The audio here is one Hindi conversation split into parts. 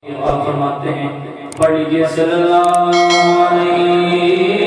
और फरमाते हैं पढ़ लीजिए सल्लल्लाहु अलैहि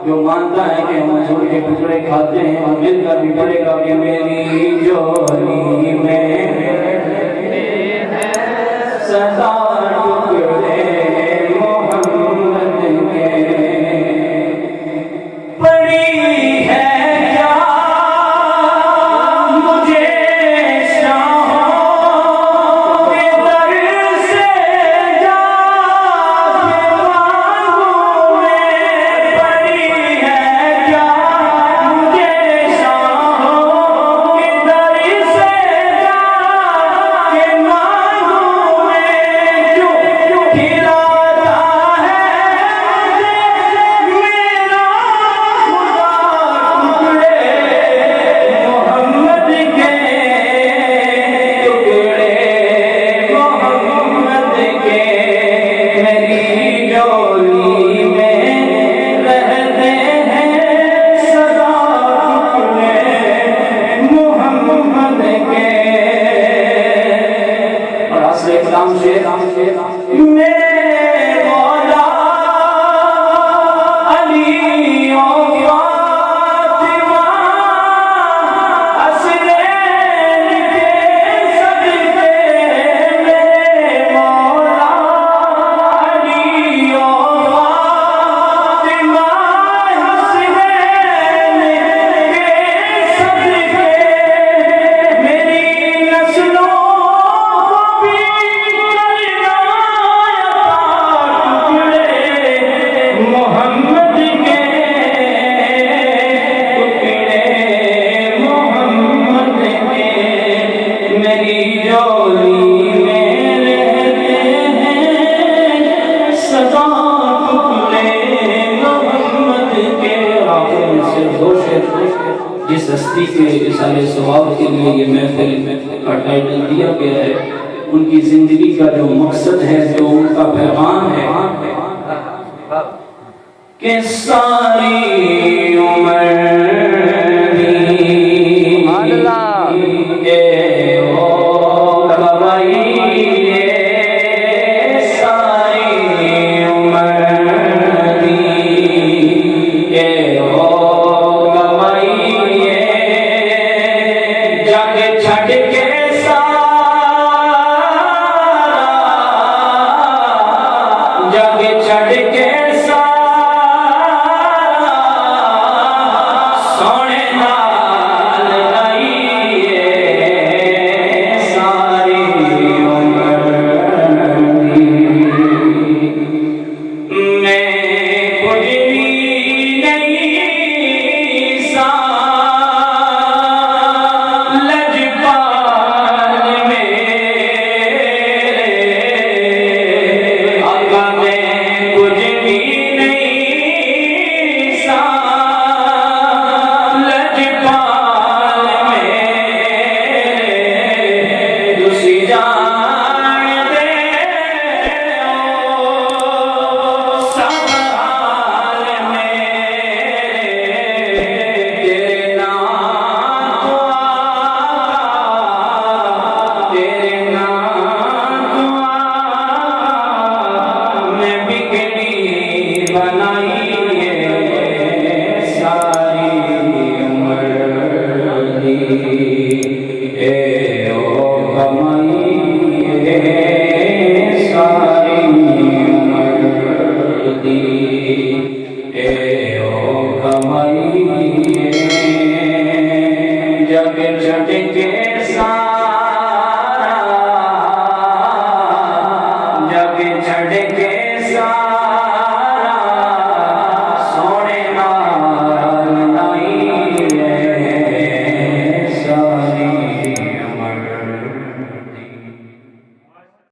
जो मानता है कि हम मजदूर के टुकड़े खाते हैं और मिलकर भी पड़ेगा कि मेरी जोड़ी में सदा टुकड़े मोहम्मद के पड़ी है क्या मुझे शाहों सलाम शेर मेरे मौला अली और फातिमा हसनैन के सदके मेरे मौला अली और फातिमा हसनैन के सदके मेरी नस्लों को भी करना टुकड़े मोहम्मद के टुकड़े मोहम्मद के मेरी झोली में रहते हैं सदा टुकड़े मोहम्मद के। आखिर में सिर्फ दो शेर जिस हस्ती के इसाले सवाब के लिए ये महफिल का टाइटल दिया गया है, उनकी जिंदगी का जो मकसद है, जो उनका पैगाम है कि सारी उम्र